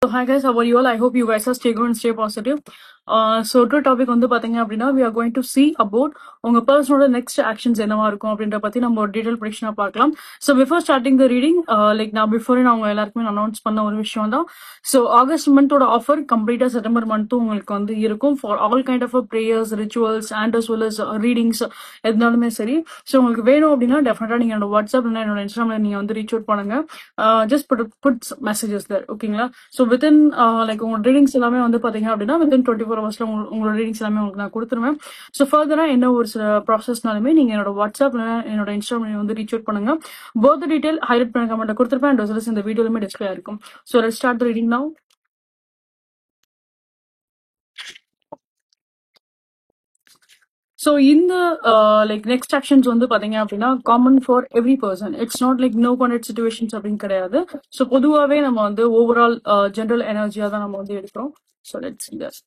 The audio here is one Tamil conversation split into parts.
So hi guys, how are you all? I hope you guys are stay good and stay positive. So to topic வந்து பாத்தீங்க அப்படின்னா we are going to see about உங்க பர்சனோட நெக்ஸ்ட் ஆக்ஷன்ஸ் என்னவா இருக்கும் அப்படின்ற பத்தி நம்ம ஒரு டீடைல் ப்ரெடிக்ஷனா பார்க்கலாம். So before starting the reading நான் பிஃபோரே நான் உங்க எல்லாருக்குமே அனௌன்ஸ் பண்ண ஒரு விஷயம் தான். ஸோ ஆகஸ்ட் மந்தோட ஆஃபர் கம்ப்ளீட்டா செப்டம்பர் மந்த்தும் உங்களுக்கு வந்து இருக்கும் for all kind of prayers, rituals and as well as readings எதுனாலுமே சரி. ஸோ உங்களுக்கு வேணும் அப்படின்னா டெஃபினட்டா நீங்க என்னோட வாட்ஸ்அப் இல்லைன்னா என்னோட இன்ஸ்டாகிராம்ல நீங்க வந்து ரீச் அவுட் பண்ணுங்க. ஜஸ்ட் புட் மெசேஜஸ் தேர், ஓகேங்களா? ஸோ வித்தின் உங்களோட ரீடிங்ஸ் எல்லாமே வந்து பாத்தீங்க அப்படின்னா வித்தின் 24 ஹவர்ஸ்ல உங்களோட ரீடிங்ஸ் எல்லாமே உங்களுக்கு நான் கொடுத்துருவேன். ஸோ ஃபர்தரா என்ன ஒரு சில ப்ராசஸ்னாலுமே நீங்க என்னோட வாட்ஸ்அப்ல என்னோட இன்ஸ்டாகிராம் வந்து ரீச் அவுட் பண்ணுங்க. போத் டீடைல் ஹைலைட் பண்ண கமெண்ட் கொடுத்துருப்பேன் அண்ட் ரிசல்ட்ஸ் இந்த வீடியோலுமே டிஸ்பிளே இருக்கும். So let's start the reading now. So இந்த நெக்ஸ்ட் ஆக்ஷன்ஸ் வந்து பாத்தீங்க அப்படின்னா common for every person. It's not like no contact situations அப்படின்னு கிடையாது. ஸோ பொதுவாகவே நம்ம வந்து ஓவரால் ஜென்ரல் எனர்ஜியா தான் நம்ம வந்து எடுக்கிறோம். So let's see that.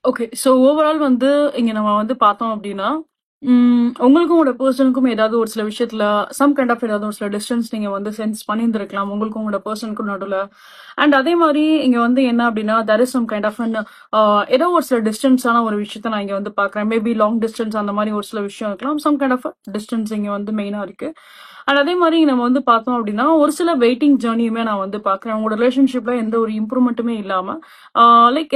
Okay, so overall வந்து இங்க நம்ம வந்து பார்த்தோம் அப்படின்னா உங்களுக்கும் உங்களோட பர்சனுக்கும் ஏதாவது ஒரு சில விஷயத்துல சம் கைண்ட் ஆஃப் ஏதாவது ஒரு சில டிஸ்டன்ஸ் நீங்க வந்து சென்ஸ் பண்ணியிருந்திருக்கலாம் உங்களுக்கும் உங்களோட பர்சனுக்கும் நடுவில். அண்ட் அதே மாதிரி இங்க வந்து என்ன அப்படின்னா there is some kind of ஏதோ ஒரு சில டிஸ்டன்ஸான ஒரு விஷயத்த நான் இங்க வந்து பாக்குறேன். மேபி லாங் டிஸ்டன்ஸ் அந்த மாதிரி ஒரு சில விஷயம் இருக்கலாம். சம் கைண்ட் ஆஃப் டிஸ்டன்ஸ் இங்க வந்து மெயினா இருக்கு. அண்ட் அதே மாதிரி நம்ம வந்து பார்த்தோம் அப்படின்னா ஒரு சில வெயிட்டிங் ஜேர்னியுமே நான் வந்து பாக்குறேன். உங்களோட ரிலேஷன்ஷிப்ல எந்த ஒரு இம்ப்ரூவ்மெண்ட்டுமே இல்லாம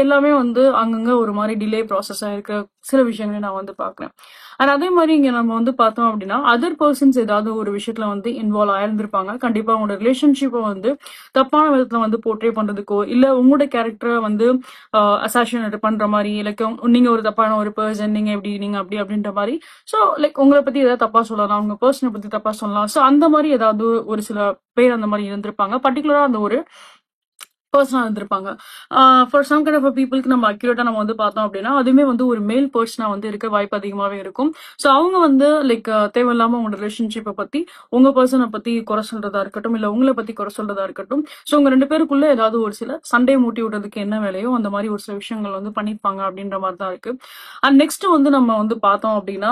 எல்லாமே வந்து அங்கங்க ஒரு மாதிரி டிலே ப்ராசஸ் ஆயிருக்க சில விஷயங்களை நான் வந்து பாக்குறேன். அண்ட் அதே மாதிரி இங்க நம்ம வந்து பார்த்தோம் அப்படின்னா அதர் பர்சன்ஸ் ஏதாவது ஒரு விஷயத்துல வந்து இன்வால்வ் ஆயிருந்திருப்பாங்க. கண்டிப்பா உங்களோட ரிலேஷன்ஷிப்பை வந்து தப்பான விதத்துல வந்து போர்ட்ரே பண்றதுக்கோ இல்ல உங்களோட கேரக்டரை வந்து அசாசினேட் பண்ற மாதிரி நீங்க ஒரு தப்பான ஒரு பர்சன், நீங்க எப்படி நீங்க அப்படி அப்படின்ற மாதிரி. ஸோ உங்களை பத்தி ஏதாவது தப்பா சொல்லலாம், உங்க பர்சனை பத்தி தப்பா சொல்லலாம். ஸோ அந்த மாதிரி ஏதாவது ஒரு சில பேர் அந்த மாதிரி இருந்திருப்பாங்க. பர்டிகுலரா அந்த ஒரு பர்சனா இருந்திருப்பாங்க. ஃபார் சம் கைண்ட் ஆஃப் பீப்புளுக்கு நம்ம அக்யூரேட்டா நம்ம வந்து பார்த்தோம் அப்படின்னா அதுவுமே வந்து ஒரு மேல் பர்சனா வந்து இருக்க வாய்ப்பு அதிகமாவே இருக்கும். ஸோ அவங்க வந்து தேவையில்லாம உங்களோட ரிலேஷன்ஷிப்பை பத்தி உங்க பர்சனை பத்தி குறை சொல்றதா இருக்கட்டும் இல்ல உங்களை பத்தி குறை சொல்றதா இருக்கட்டும். ஸோ உங்க ரெண்டு பேருக்குள்ள ஏதாவது ஒரு சில சண்டை மூட்டி விடுறதுக்கு என்ன வேலையோ அந்த மாதிரி ஒரு சில விஷயங்கள் வந்து பண்ணிருப்பாங்க அப்படின்ற மாதிரி தான் இருக்கு. அண்ட் நெக்ஸ்ட் வந்து நம்ம வந்து பார்த்தோம் அப்படின்னா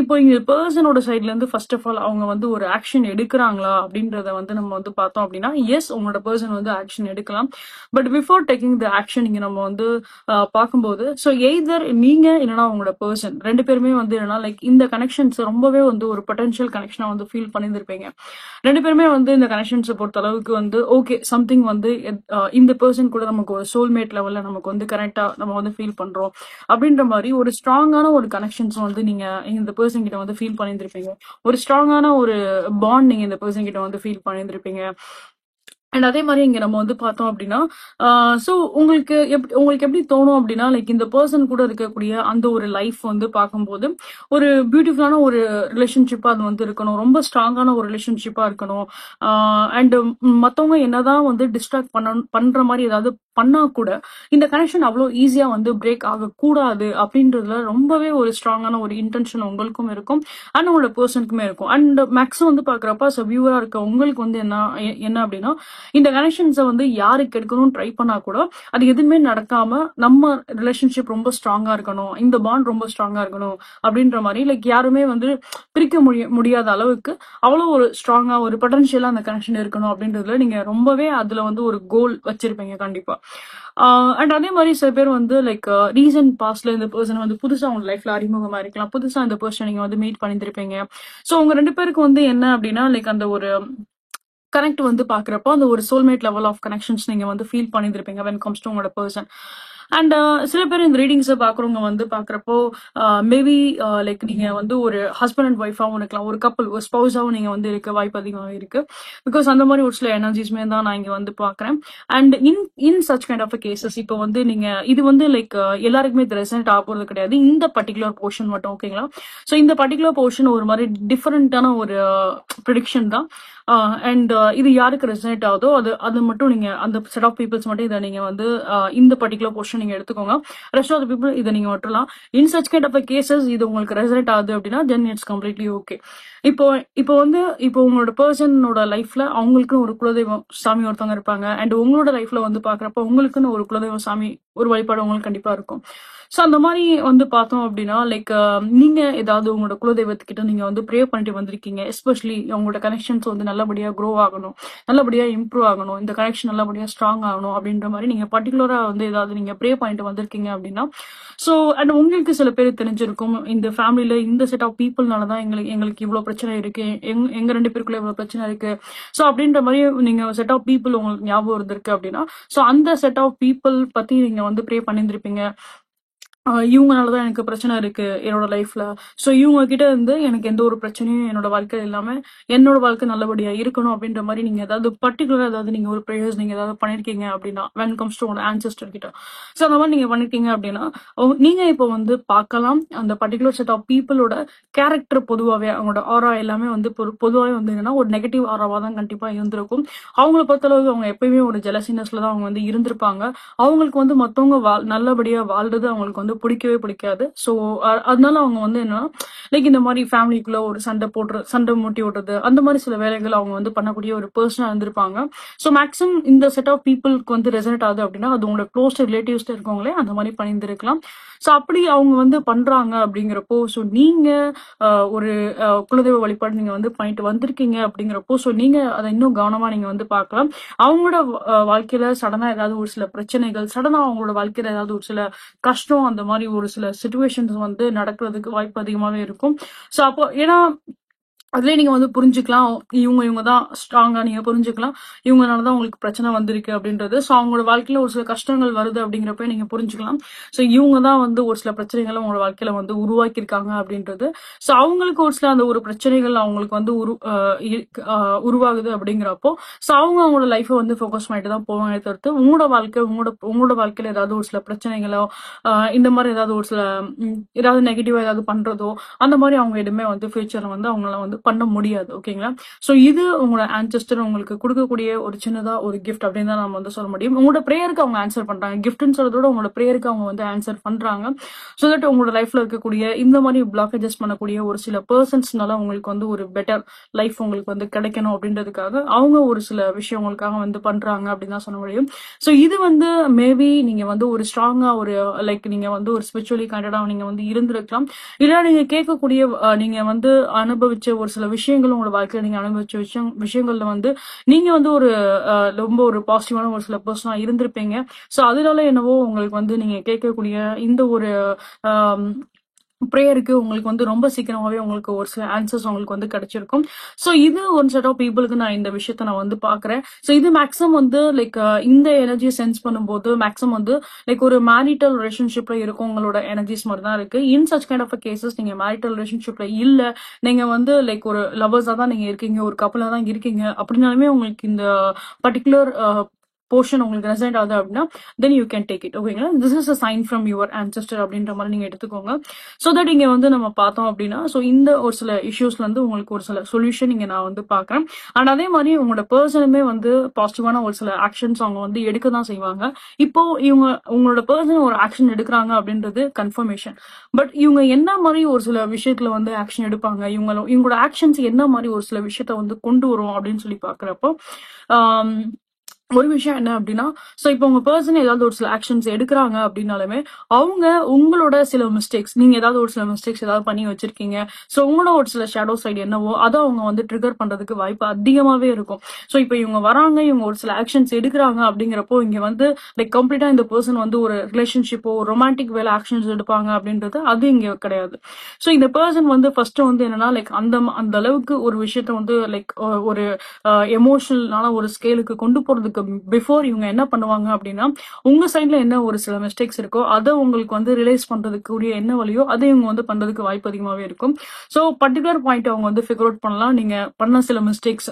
இப்போ இங்க பர்சனோட சைட்ல இருந்து ஃபர்ஸ்ட் ஆஃப் ஆல் அவங்க வந்து ஒரு ஆக்ஷன் எடுக்கிறாங்களா அப்படின்றத வந்து நம்ம வந்து பார்த்தோம் அப்படின்னா எஸ், உங்களோட பர்சன் வந்து ஆக்ஷன் எடுக்கலாம். But before taking the action இங்க நம்ம வந்து பார்க்கும்போது ஸோ எய்தர் நீங்க இல்லைன்னா உங்களோட பர்சன் ரெண்டு பேருமே வந்து என்னன்னா இந்த கனெக்ஷன்ஸ் ரொம்பவே வந்து ஒரு பொட்டன்ஷியல் கனெக்ஷனா வந்து ஃபீல் பண்ணியிருந்திருப்பீங்க. ரெண்டு பேருமே வந்து இந்த கனெக்ஷன்ஸை பொறுத்த அளவுக்கு வந்து ஓகே சம்திங் வந்து இந்த பர்சன் கூட நமக்கு ஒரு சோல்மேட் லெவல்ல நமக்கு வந்து கரெக்டா நம்ம வந்து ஃபீல் பண்றோம் அப்படின்ற மாதிரி ஒரு ஸ்ட்ராங்கான ஒரு கனெக்ஷன்ஸ் வந்து நீங்க இந்த பர்சன் கிட்ட வந்து ஃபீல் பண்ணியிருந்திருப்பீங்க. ஒரு ஸ்ட்ராங்கான ஒரு பாண்ட் நீங்க இந்த பர்சன் கிட்ட வந்து ஃபீல் பண்ணியிருந்திருப்பீங்க. அண்ட் அதே மாதிரி இங்க நம்ம வந்து பார்த்தோம் அப்படின்னா ஸோ உங்களுக்கு எப்படி தோணும் அப்படின்னா இந்த பர்சன் கூட இருக்கக்கூடிய அந்த ஒரு லைஃப் வந்து பார்க்கும்போது ஒரு பியூட்டிஃபுல்லான ஒரு ரிலேஷன்ஷிப்பா அது வந்து இருக்கணும், ரொம்ப ஸ்ட்ராங்கான ஒரு ரிலேஷன்ஷிப்பா இருக்கணும். அண்ட் மற்றவங்க என்னதான் வந்து டிஸ்ட்ராக்ட் பண்ற மாதிரி ஏதாவது பண்ணா கூட இந்த கனெக்ஷன் அவ்வளோ ஈஸியா வந்து பிரேக் ஆகக்கூடாது அப்படின்றதுல ரொம்பவே ஒரு ஸ்ட்ராங்கான ஒரு இன்டென்ஷன் உங்களுக்கும் இருக்கும் அண்ட் உங்களோட பர்சனுக்குமே இருக்கும். அண்ட் மேக்ஸிமம் வந்து பாக்குறப்ப வியூவரா இருக்க உங்களுக்கு வந்து என்ன அப்படின்னா இந்த கனெக்ஷன்ஸை வந்து யாருக்கு எடுக்கணும்னு ட்ரை பண்ணா கூட அது எதுவுமே நடக்காம நம்ம ரிலேஷன்ஷிப் ரொம்ப ஸ்ட்ராங்கா இருக்கணும், இந்த பாண்ட் ரொம்ப ஸ்ட்ராங்கா இருக்கணும் அப்படின்ற மாதிரி லைக் யாருமே வந்து பிரிக்க முடியாத அளவுக்கு அவ்வளவு ஒரு ஸ்ட்ராங்கா ஒரு பொட்டன்ஷியலா அந்த கனெக்ஷன் இருக்கணும் அப்படின்றதுல நீங்க ரொம்பவே அதுல வந்து ஒரு கோல் வச்சிருப்பீங்க கண்டிப்பா. அண்ட் அதே மாதிரி சில பேர் வந்து லைக் ரீசன்ட் பாஸ்ட்ல இந்த பர்சன் வந்து புதுசா உங்க லைஃப்ல அறிமுகமா இருக்கலாம், புதுசா இந்த பர்சன் நீங்க வந்து மீட் பண்ணிருப்பீங்க. சோ உங்க ரெண்டு பேருக்கு வந்து என்ன அப்படின்னா லைக் அந்த ஒரு கனெக்ட் வந்து பாக்குறப்போ அந்த ஒரு சோல்மேட் லெவல் ஆஃப் கனெக்ஷன்ஸ் நீங்க வந்து ஃபீல் பண்ணிருப்பீங்க வென் கம்ஸ் டு உங்களோட பர்சன். அண்ட் சில பேர் இந்த ரீடிங்ஸை பாக்குறவங்க வந்து பாக்குறப்போ மேபி லைக் நீங்க வந்து ஒரு ஹஸ்பண்ட் அண்ட் ஒய்ஃபாவும் இருக்கலாம், ஒரு கப்பல் ஒரு ஸ்பௌஸாவும் நீங்க வந்து இருக்க வாய்ப்பு அதிகமாக இருக்கு. பிகாஸ் அந்த மாதிரி ஒரு சில எனர்ஜிஸ்மே தான் நான் இங்க வந்து பாக்குறேன். And in such kind of cases இப்போ வந்து நீங்க இது வந்து லைக் எல்லாருக்குமே இது ரெசனேட் ஆக போறது கிடையாது, இந்த பர்டிகுலர் போர்ஷன் மட்டும். ஓகேங்களா? ஸோ இந்த பர்டிகுலர் போர்ஷன் ஒரு மாதிரி டிஃபரெண்டான ஒரு ப்ரிடிக்ஷன் தான். அண்ட் இது யாருக்கு ரெசனேட் ஆகுதோ அது அது மட்டும் நீங்க அந்த செட் ஆஃப் பீப்புள்ஸ் மட்டும் இதை நீங்க வந்து இந்த பர்டிகுலர் போர்ஷன் நீங்க எடுத்துக்கோங்க. ரெஸ்ட் ஆஃப் த பீப்புள் இதை நீங்க விட்டுலாம். In such kind of cases இது உங்களுக்கு ரெசனேட் ஆகுது அப்படின்னா தென் இட்ஸ் கம்ப்ளீட்லி ஓகே. இப்போ இப்போ வந்து இப்போ உங்களோட பர்சனோட லைஃப்ல அவங்களுக்குன்னு ஒரு குலதெய்வம் சாமி ஒருத்தவங்க இருப்பாங்க. அண்ட் உங்களோட லைஃப்ல வந்து பாக்குறப்ப உங்களுக்குன்னு ஒரு குலதெய்வம் சாமி ஒரு வழிபாடு உங்களுக்கு கண்டிப்பா இருக்கும். ஸோ அந்த மாதிரி வந்து பார்த்தோம் அப்படின்னா லைக் நீங்க ஏதாவது உங்களோட குலதெய்வத்துக்கிட்ட நீங்க வந்து ப்ரே பண்ணிட்டு வந்திருக்கீங்க, எஸ்பெஷலி உங்களோட கனெக்ஷன்ஸ் வந்து நல்லபடியா க்ரோ ஆகணும், நல்லபடியா இம்ப்ரூவ் ஆகணும், இந்த கனெக்ஷன் நல்லபடியா ஸ்ட்ராங் ஆகணும் அப்படின்ற மாதிரி நீங்க பர்டிகுலரா வந்து ஏதாவது நீங்க ப்ரே பண்ணிட்டு வந்திருக்கீங்க அப்படின்னா ஸோ அண்ட் உங்களுக்கு சில பேர் தெரிஞ்சிருக்கும் இந்த ஃபேமிலியில இந்த செட் ஆஃப் பீப்புள்னால தான் எங்களுக்கு இவ்வளவு பிரச்சனை இருக்கு, எங்க ரெண்டு பேருக்குள்ள இவ்வளவு பிரச்சனை இருக்கு. ஸோ அப்படின்ற மாதிரி நீங்க செட் ஆஃப் பீப்புள் உங்களுக்கு ஞாபகம் இருந்திருக்கு அப்படின்னா ஸோ அந்த செட் ஆஃப் பீப்புள் பத்தி நீங்க வந்து ப்ரே பண்ணியிருந்திருப்பீங்க. இவங்கனாலதான் எனக்கு பிரச்சனை இருக்கு என்னோட லைஃப்ல. ஸோ இவங்க கிட்ட இருந்து எனக்கு எந்த ஒரு பிரச்சனையும் என்னோட வாழ்க்கையில இல்லாம என்னோட வாழ்க்கை நல்லபடியா இருக்கணும் அப்படின்ற மாதிரி நீங்க ஏதாவது பர்டிகுலரா ஏதாவது நீங்க ஒரு ப்ரேயர்ஸ் நீங்க ஏதாவது பண்ணிருக்கீங்க அப்படின்னா வென் கம்ஸ் டு உங்களோட ஆன்செஸ்டர் கிட்ட. ஸோ அந்த மாதிரி நீங்க பண்ணிருக்கீங்க அப்படின்னா நீங்க இப்போ வந்து பார்க்கலாம் அந்த பர்டிகுலர் செட் ஆஃப் பீப்புளோட கேரக்டர் பொதுவாகவே அவங்களோட ஆரா எல்லாமே வந்து பொதுவாகவே வந்து என்னன்னா ஒரு நெகட்டிவ் ஆராவா தான் கண்டிப்பா இருந்திருக்கும். அவங்கள பொறுத்தளவுக்கு அவங்க எப்பயுமே ஒரு ஜெலசினஸ்ல தான் அவங்க வந்து இருந்திருப்பாங்க. அவங்களுக்கு வந்து மத்தவங்க நல்லபடியா வாழ்றது அவங்களுக்கு வந்து பிடிக்கவே பிடிக்காது. ஸோ அதனால அவங்க வந்து என்னன்னா லைக் இந்த மாதிரி ஃபேமிலிக்குள்ள ஒரு சண்டை மூட்டி விடுறது அந்த மாதிரி சில வேலைகள் அவங்க வந்து பண்ணக்கூடிய ஒரு பர்சனா இருந்திருப்பாங்க. ஸோ மேக்ஸிமம் இந்த செட் ஆஃப் பீப்புளுக்கு வந்து ரெசனேட் ஆகுது அப்படின்னா அது உங்களோட க்ளோஸ் ரிலேட்டிவ்ஸ் இருக்கவங்களே அந்த மாதிரி பண்ணியிருந்திருக்கலாம். ஸோ அப்படி அவங்க வந்து பண்றாங்க அப்படிங்கிறப்போ ஸோ நீங்க ஒரு குலதெய்வ வழிபாடு நீங்க வந்து பண்ணிட்டு வந்திருக்கீங்க அப்படிங்கிறப்போ ஸோ நீங்க அதை இன்னும் கவனமா நீங்க வந்து பார்க்கலாம். அவங்களோட வாழ்க்கையில சடனா ஏதாவது ஒரு சில பிரச்சனைகள், சடனா அவங்களோட வாழ்க்கையில ஏதாவது ஒரு சில கஷ்டம், அந்த மாதிரி ஒரு சில சிச்சுவேஷன்ஸ் வந்து நடக்கிறதுக்கு வாய்ப்பு அதிகமாவே இருக்கும். ஸோ அப்போ ஏன்னா அதுலயே நீங்க வந்து புரிஞ்சுக்கலாம் இவங்க தான் ஸ்ட்ராங்கா நீங்க புரிஞ்சுக்கலாம் இவங்கனாலதான் உங்களுக்கு பிரச்சனை வந்திருக்கு அப்படின்றது. ஸோ அவங்களோட வாழ்க்கையில ஒரு சில கஷ்டங்கள் வருது அப்படிங்கிறப்ப நீங்க புரிஞ்சுக்கலாம் ஸோ இவங்க தான் வந்து ஒரு சில பிரச்சனைகளை உங்களோட வாழ்க்கையில வந்து உருவாக்கியிருக்காங்க அப்படின்றது. ஸோ அவங்களுக்கு ஒரு சில அந்த ஒரு பிரச்சனைகள் அவங்களுக்கு வந்து உருவாகுது அப்படிங்கிறப்போ ஸோ அவங்களோட லைஃபை வந்து ஃபோக்கஸ் பண்ணிட்டு தான் போவாங்க தவிர்த்து உங்களோட வாழ்க்கையில ஏதாவது ஒரு சில பிரச்சனைகளோ இந்த மாதிரி ஏதாவது ஒரு சில ஏதாவது நெகட்டிவா ஏதாவது பண்றதோ அந்த மாதிரி அவங்க எதுவுமே வந்து ஃபியூச்சர்ல வந்து அவங்களால வந்து பண்ண முடியாது. ஓகேங்களா? சோ இது உங்களோட ஆன்செஸ்டர் உங்களுக்கு கொடுக்கக்கூடிய ஒரு சின்னதா ஒரு கிஃப்ட் அப்படின்னு தான் நம்ம வந்து சொல்ல முடியும். உங்களோட பிரேயருக்கு அவங்க ஆன்சர் பண்றாங்க. கிஃப்ட்னு சொல்றதோட உங்களோட பிரேயருக்கு அவங்க வந்து ஆன்சர் பண்றாங்க. சோ தட் உங்களோட லைஃப்ல இருக்கக்கூடிய இந்த மாதிரி பிளாக்கேஜஸ் பண்ணக்கூடிய ஒரு சில பர்சன்ஸ்னால உங்களுக்கு வந்து ஒரு பெட்டர் லைஃப் உங்களுக்கு வந்து கிடைக்கணும் அப்படின்றதுக்காக அவங்க ஒரு சில விஷயம் உங்களுக்காக வந்து பண்றாங்க அப்படின்னு தான் சொல்ல முடியும். சோ இது வந்து மேபி நீங்க வந்து ஒரு ஸ்ட்ராங்கா ஒரு லைக் நீங்க வந்து ஒரு ஸ்பிரிச்சுவலி கண்டடா நீங்க வந்து இருந்திருக்கலாம். இல்ல நீங்க கேட்கக்கூடிய நீங்க வந்து அனுபவிச்ச ஒரு சில விஷயங்களும் உங்களோட வாழ்க்கையில நீங்க அனுபவிச்ச விஷயங்கள்ல வந்து நீங்க வந்து ஒரு ரொம்ப ஒரு பாசிட்டிவான ஒரு சில பர்சனா இருந்திருப்பீங்க. சோ அதனால என்னவோ உங்களுக்கு வந்து நீங்க கேட்கக்கூடிய இந்த ஒரு ப்ரேயருக்கு உங்களுக்கு வந்து ரொம்ப சீக்கிரமாவே உங்களுக்கு ஒரு சில ஆன்சர்ஸ் உங்களுக்கு வந்து கிடைச்சிருக்கும். சோ இது ஒரு செட் ஆஃப் பீப்புளுக்கு நான் இந்த விஷயத்த நான் வந்து பாக்குறேன். சோ இது மேக்ஸிமம் வந்து லைக் இந்த எனர்ஜியை சென்ஸ் பண்ணும்போது மேக்ஸிமம் வந்து லைக் ஒரு மேரிட்டல் ரிலேஷன்ஷிப்ல இருக்கும் உங்களோட எனர்ஜிஸ் மாதிரி தான் இருக்கு. In such kind of cases நீங்க மேரிட்டல் ரிலேஷன்ஷிப்ல இல்ல, நீங்க வந்து லைக் ஒரு லவர்ஸா தான் நீங்க இருக்கீங்க, ஒரு கப்பலா தான் இருக்கீங்க அப்படின்னாலுமே உங்களுக்கு இந்த பர்டிகுலர் போர்ஷன் உங்களுக்கு ரெசனேட் ஆகுது அப்படின்னா then you can take it. ஓகேங்களா? This is a sign from your ancestor அப்படின்ற மாதிரி நீங்க எடுத்துக்கோங்க. ஸோ தட் இங்க வந்து நம்ம பார்த்தோம் அப்படின்னா ஸோ இந்த ஒரு சில இஷ்யூஸ்ல இருந்து உங்களுக்கு ஒரு சில சொல்யூஷன் இங்க நான் வந்து பாக்குறேன். அண்ட் அதே மாதிரி உங்களோட பர்சனுமே வந்து பாசிட்டிவான ஒரு சில ஆக்ஷன்ஸ் அவங்க வந்து எடுக்க தான் செய்வாங்க. இப்போ உங்களோட பர்சன் ஒரு ஆக்ஷன் எடுக்கிறாங்க அப்படின்றது கன்ஃபர்மேஷன். பட் இவங்க என்ன மாதிரி ஒரு சில விஷயத்துல வந்து ஆக்ஷன் எடுப்பாங்க, இவங்களோட ஆக்ஷன்ஸ் என்ன மாதிரி ஒரு சில விஷயத்த வந்து கொண்டு வரும் அப்படின்னு சொல்லி பாக்குறப்போ ஒரு விஷயம் என்ன அப்படின்னா, சோ இப்போ உங்க பர்சன் ஏதாவது ஒரு சில ஆக்ஷன்ஸ் எடுக்குறாங்க அப்படின்னாலுமே, அவங்க உங்களோட சில மிஸ்டேக்ஸ், நீங்க ஏதாவது ஒரு சில மிஸ்டேக்ஸ் ஏதாவது பண்ணி வச்சிருக்கீங்க. சோ உங்களோட ஒரு சில ஷேடோ சைடு என்னவோ, அத அவங்க வந்து ட்ரிகர் பண்றதுக்கு வாய்ப்பு அதிகமாவே இருக்கும். சோ இப்போ இவங்க வராங்க, இவங்க ஒரு சில ஆக்ஷன்ஸ் எடுக்குறாங்க அப்படிங்கிறப்போ, இங்க வந்து லைக் கம்ப்ளீட்டா இந்த பர்சன் வந்து ஒரு ரிலேஷன்ஷிப்போ, ரொமான்டிக் வேல ஆக்ஷன்ஸ் எடுப்பாங்க அப்படின்றது அது இங்க கிடையாது. சோ இந்த பர்சன் வந்து ஃபர்ஸ்ட் வந்து என்னன்னா, லைக் அந்த அளவுக்கு ஒரு விஷயத்த வந்து லைக் ஒரு எமோஷனலான ஒரு ஸ்கேலுக்கு கொண்டு போறதுக்கு பிஃபோர் இவங்க என்ன பண்ணுவாங்க அப்படின்னா, உங்க சைட்ல என்ன ஒரு சில மிஸ்டேக்ஸ் இருக்கோ அதை உங்களுக்கு வந்து ரிலைஸ் பண்றதுக்கு கூடிய என்ன வழியோ அதை இவங்க வந்து பண்றதுக்கு வாய்ப்பு அதிகமாவே இருக்கும். ஸோ பர்டிகுலர் பாயிண்ட் அவங்க வந்து ஃபிகர் அவுட் பண்ணலாம். நீங்க பண்ண சில மிஸ்டேக்ஸ்,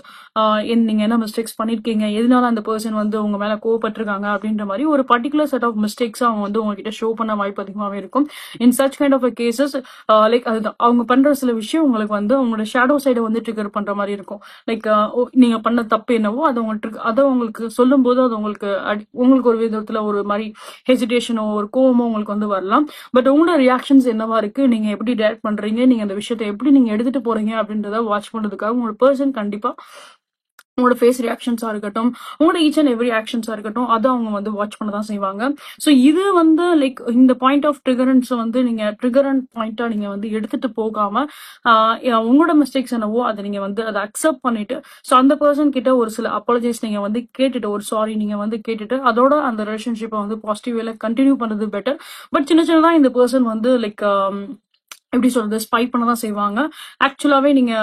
நீங்க என்ன மிஸ்டேக்ஸ் பண்ணிருக்கீங்க, எதனால அந்த பர்சன் வந்து உங்க மேல கோவப்பட்டிருக்காங்க அப்படின்ற மாதிரி ஒரு பர்டிகுலர் செட் ஆஃப் மிஸ்டேக்ஸ் அவங்க வந்து உங்ககிட்ட ஷோ பண்ண வாய்ப்பு அதிகமாவே இருக்கும். In such kind of cases like அதுதான் அவங்க பண்ற சில விஷயம் உங்களுக்கு வந்து உங்களோட ஷேடோ சைடை வந்து ட்ரிகர் பண்ற மாதிரி இருக்கும். லைக் நீங்க பண்ண தப்பு என்னவோ அதை உங்களுக்கு சொல்லும் போது அது உங்களுக்கு உங்களுக்கு ஒரு விதத்துல ஒரு மாதிரி ஹெசிடேஷனோ ஒரு கோவமோ உங்களுக்கு வந்து வரலாம். பட் உங்களோட ரியாக்ஷன்ஸ் என்னவா இருக்கு, நீங்க எப்படி ரியாக்ட் பண்றீங்க, நீங்க அந்த விஷயத்தை எப்படி நீங்க எடுத்துட்டு போறீங்க அப்படின்றத வாட்ச் பண்றதுக்காக உங்களோட பர்சன் கண்டிப்பா உங்களோட ஃபேஸ் ரியாக்ஷன்ஸா இருக்கட்டும், உங்களோட ஈச் அண்ட் எவ்ரி ஆக்ஷன்ஸா இருக்கட்டும், அதை அவங்க வந்து வாட்ச் பண்ண தான் செய்வாங்க. ஸோ இது வந்து லைக் இந்த பாயிண்ட் ஆஃப் ட்ரிகரன்ஸ் வந்து நீங்க ட்ரிகரன் பாயிண்டா நீங்க வந்து எடுத்துட்டு போகாம உங்களோட மிஸ்டேக்ஸ் என்னவோ அதை நீங்க வந்து அதை அக்செப்ட் பண்ணிட்டு, ஸோ அந்த பர்சன் கிட்ட ஒரு சில அப்பாலஜைஸ் நீங்க வந்து கேட்டுட்டு, ஒரு சாரி நீங்க வந்து கேட்டுட்டு, அதோட அந்த ரிலேஷன்ஷிப்பை வந்து பாசிட்டிவ் வேல கண்டினியூ பண்றது பெட்டர். பட் சின்ன சின்னதா இந்த பர்சன் வந்து லைக் எப்படி சொல்றது, ஸ்பை பண்ண தான் செய்வாங்க. ஆக்சுவலாவே நீங்க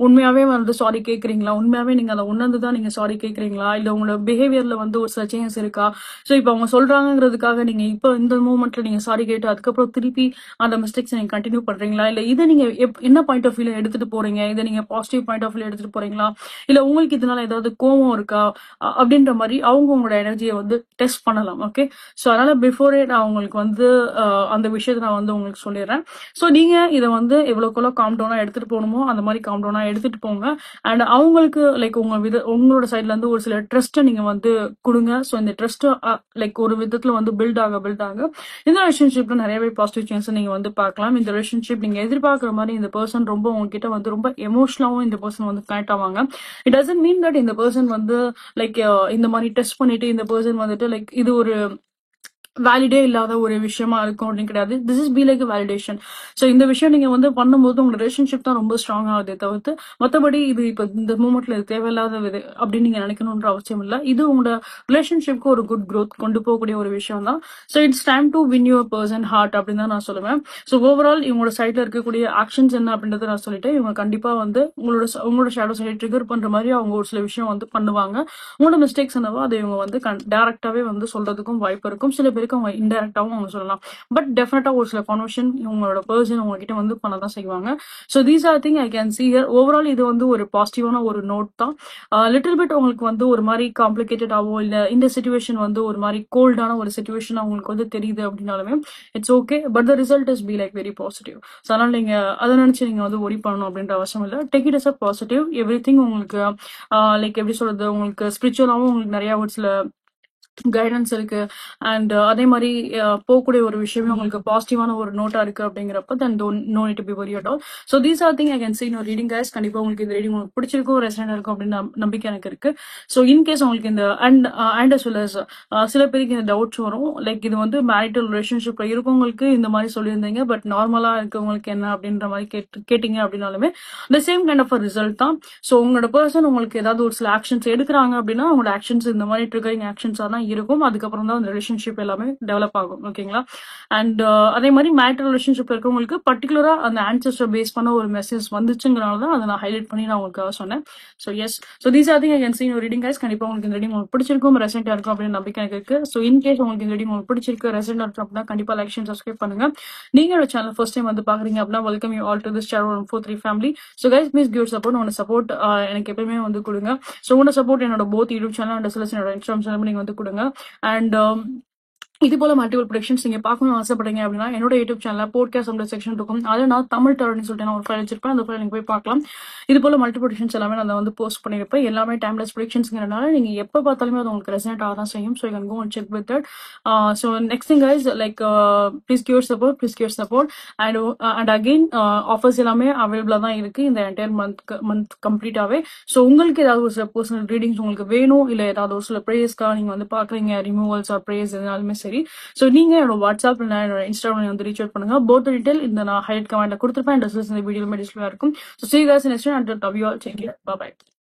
உண்மையாவே வந்து சாரி கேக்குறீங்களா, உண்மையாவே நீங்க அதை உணர்ந்துதான் நீங்க சாரி கேக்குறீங்களா, இல்ல உங்களோட பிஹேவியர்ல வந்து ஒரு சில சேஞ்சஸ் இருக்கா. சோ இப்ப அவங்க சொல்றாங்கிறதுக்காக நீங்க இப்ப இந்த மூமெண்ட்ல நீங்க சாரி கேட்டு அதுக்கப்புறம் திருப்பி அந்த மிஸ்டேக்ஸ் நீங்க கண்டினியூ பண்றீங்களா, இல்ல இதை நீங்க என்ன பாயிண்ட் ஆஃப் வியூல எடுத்துட்டு போறீங்க, இதை நீங்க பாசிட்டிவ் பாயிண்ட் ஆஃப் வியூல எடுத்துட்டு போறீங்களா, இல்ல உங்களுக்கு இதனால ஏதாவது கோவம் இருக்கா அப்படின்ற மாதிரி அவங்க உங்களோட எனர்ஜியை வந்து டெஸ்ட் பண்ணலாம். ஓகே, சோ அதனால பிஃபோரே நான் உங்களுக்கு வந்து அந்த விஷயத்தை நான் வந்து உங்களுக்கு சொல்லிடுறேன். ஸோ நீங்க இதை வந்து எவ்வளோக்குள்ள காம் டவுனா எடுத்துட்டு போகணுமோ அந்த மாதிரி காம் டவுனா எடுத்துட்டு போங்க. அண்ட் அவங்களுக்கு லைக் உங்களோட சைட்ல இருந்து ஒரு சில ட்ரஸ்ட்டை நீங்க வந்து கொடுங்க. ஸோ இந்த ட்ரஸ்ட் லைக் ஒரு விதத்துல வந்து பில்ட் ஆக இந்த ரிலேஷன்ஷிப்ல நிறையவே பாசிட்டிவ் சேஞ்சஸ் நீங்க வந்து பார்க்கலாம். இந்த ரிலேஷன்ஷிப் நீங்க எதிர்பார்க்குற மாதிரி இந்த பர்சன் ரொம்ப உங்ககிட்ட வந்து ரொம்ப எமோஷனலாவும் இந்த பர்சன் வந்து கனெக்ட் ஆவாங்க. இட் டசன்ட் மீன் தட் இந்த பர்சன் வந்து லைக் இந்த மாதிரி டெஸ்ட் பண்ணிட்டு இந்த பர்சன் வந்துட்டு லைக் இது ஒரு வேலிடே இல்லாத ஒரு விஷயமா இருக்கும் அப்படின்னு கிடையாது. This is be like validation. So இந்த விஷயம் நீங்க வந்து பண்ணும்போது உங்க ரிலேஷன்ஷிப் தான் ரொம்ப ஸ்ட்ராங் ஆகுதே தவிர்த்து மற்றபடி இது இப்போ இந்த மூமெண்ட்ல இது தேவையில்லாத அப்படின்னு நீங்க நினைக்கணும்ன்ற அவசியம் இல்லை. இது உங்களோட ரிலேஷன்ஷிப்க்கு ஒரு குட் க்ரோத் கொண்டு போகக்கூடிய ஒரு விஷயம் தான். So it's time to win your person hard அப்படின்னு தான் நான் சொல்லுவேன். ஸோ ஓவரால் இவங்களோட சைட்ல இருக்கக்கூடிய ஆக்ஷன்ஸ் என்ன அப்படின்றத நான் சொல்லிட்டு, இவங்க கண்டிப்பா வந்து உங்களோட ஷேடோ சைட் ட்ரிகர் பண்ற மாதிரி அவங்க ஒரு சில விஷயம் வந்து பண்ணுவாங்க. உங்களோட மிஸ்டேக்ஸ் என்னவோ அதை இவங்க வந்து டைரக்டாவே வந்து சொல்றதுக்கும் வாய்ப்பு இருக்கும். சில பேருக்கு அவங்க இன்டெரக்டாவும் அவங்க சொல்லலாம். பட் டெஃபினட்டா ஒரு சில கான்வர்சேஷன் உங்களோட பர்சன் உங்ககிட்ட வந்து பண்ணதான் செய்வாங்க. So these are thing I can see here. Overall இது வந்து ஒரு பாசிட்டிவான ஒரு நோட் தான். லிட்டில் பிட் உங்களுக்கு வந்து ஒரு மாதிரி காம்ப்ளிகேட்டடாவோ இல்ல இந்த சிச்சுவேஷன் வந்து ஒரு மாதிரி கோல்டான ஒரு சிச்சுவேஷன் உங்களுக்கு வந்து தெரியுது அப்படின்னாலுமே it's okay. But the result is be like very positive. So அதனால நீங்க அதை நினைச்சு நீங்க வந்து ஒரி பண்ணணும் அப்படின்ற அவசியம் இல்லை. Take it as a positive. Everything உங்களுக்கு லைக் எப்படி சொல்றது, உங்களுக்கு ஸ்பிரிச்சுவலாவும் உங்களுக்கு நிறைய ஒரு சில கைடன்ஸ் இருக்கு. அண்ட் அதே மாதிரி போகக்கூடிய ஒரு விஷயமே உங்களுக்கு பாசிட்டிவான ஒரு நோட்டா இருக்கு அப்படிங்கிறப்ப then no need to be worry at all. So these are thing I can see nor reading guys. கண்டிப்பா உங்களுக்கு இந்த ரீடிங் உங்களுக்கு பிடிச்சிருக்கும், ரெசனேட் இருக்கும் அப்படின்னு நம்பிக்கை எனக்கு இருக்கு. ஸோ இன்கேஸ் உங்களுக்கு இந்த அண்ட் அஸ் வெல் அஸ் சில பேருக்கு இந்த டவுட்ஸ் வரும், லைக் இது வந்து மேரிட்டல் ரிலேஷன்ஷிப்ல இருக்கவங்களுக்கு இந்த மாதிரி சொல்லியிருந்தீங்க, பட் நார்மலா இருக்கவங்களுக்கு என்ன அப்படின்ற மாதிரி கேட்டீங்க அப்படின்னாலுமே இந்த சேம் கைண்ட் ஆஃப் ரிசல்ட் தான். ஸோ உங்களோட பர்சன் உங்களுக்கு ஏதாவது ஒரு சில ஆக்ஷன்ஸ் எடுக்கிறாங்க அப்படின்னா உங்களோட ஆக்ஷன்ஸ் இந்த மாதிரி ட்ரிகரிங் ஆக்ஷன்ஸா தான் இருக்கும். அதுக்கப்புறம் தான் அந்த ரிலேஷன்ஷிப் எல்லாமே டெவலப் ஆகும். ஓகேங்களா. அண்ட் அதே மாதிரி மேரிட்டல் ரிலேஷன்ஷிப் இருக்கவங்களுக்கு பர்டிகுலரா அந்த ஆன்சஸ்டர் பேஸ் பண்ண ஒரு மெசேஜ் வந்துச்சுங்கிறனால தான் அதை நான் ஹைலைட் பண்ணி நான் உங்களுக்காக சொன்னேன். So yes, so these are thing I can see your reading guys. கண்டிப்பா உங்களுக்கு இந்த ரீடிங் உங்களுக்கு பிடிச்சிருக்கும், ரெசென்டா இருக்கும் அப்படின்னு நம்பிக்கை எனக்கு இருக்கு. ஸோ இன் கேஸ் உங்களுக்கு இந்த ரீடிங் உங்களுக்கு பிடிச்சிருக்கு, ரெசென்டா இருக்கும் அப்படின்னா கண்டிப்பா லைக் ஷேர் சப்ஸ்கிரைப் பண்ணுங்க. நீங்க என்னோட சேனல் ஃபர்ஸ்ட் டைம் வந்து பாக்குறீங்க அப்படின்னா welcome you all to this channel 143 family. So guys please give support. உங்களோட சப்போர்ட் எனக்கு எப்பயுமே வந்து கொடுங்க. ஸோ உங்களோட சப்போர்ட் என்னோட போத் யூடியூப் சேனல் அண்ட் என்னோட இன்ஸ்டாகிராம் சேனல் நீங்க வந்து கொடுங்க. அண்ட் இது போல மல்டிபிள் ப்ரொடக்ஷன்ஸ் நீங்க பார்க்கணும்னு ஆசைப்படுறீங்க அப்படின்னா என்னோட யூடியூப் சேனல்ல போட்காஸ்ட் அப்படின்ற செக்ஷன் இருக்கும். அதில் நான் தமிழ் டர்ன்னு சொல்லிட்டு நான் ஒரு ஃபைல் வச்சிருப்பேன். அந்த ஃபைல் நீங்க போய் பார்க்கலாம். இது போல மல்டி ப்ரொடக்ஷன்ஸ் எல்லாமே நான் வந்து போஸ்ட் பண்ணியிருப்பேன். எல்லாமே டைம்லெஸ் ப்ரொடக்ஷன்ஸ்ங்கிறனால நீங்க எப்போ பார்த்தாலுமே அது உங்களுக்கு ரெசனேட் ஆக தான் செய்யும். So you can go and check with that. So next thing guys like please give your support and again offers எல்லாமே அவைலபிளா தான் இருக்கு இந்த என்டையர் மந்த் கம்ப்ளீட்டாவே. ஸோ உங்களுக்கு ஏதாவது ஒரு சில பர்சனல் ரீடிங்ஸ் உங்களுக்கு வேணும், இல்ல ஏதாவது ஒரு சில ப்ரேயர்ஸ்க்காக நீங்க வந்து பாக்குறீங்க, ரிமூவல்ஸ் ஆர் ப்ரேயர்ஸ் எதுனாலுமே சரி. ஸோ நீங்க என்னோட வாட்ஸ்அப் இல்ல என்னோட இன்ஸ்டாகிராம் வந்து ரீச் அவுட் பண்ணுங்க. போத் டீடைல் இந்த நான் ஹைலைட் கமெண்ட்ல கொடுத்துருப்பேன். இந்த வீடியோல டிஸ்பிளே இருக்கும். So see you guys in next one. Until love you all. Take care. Bye bye.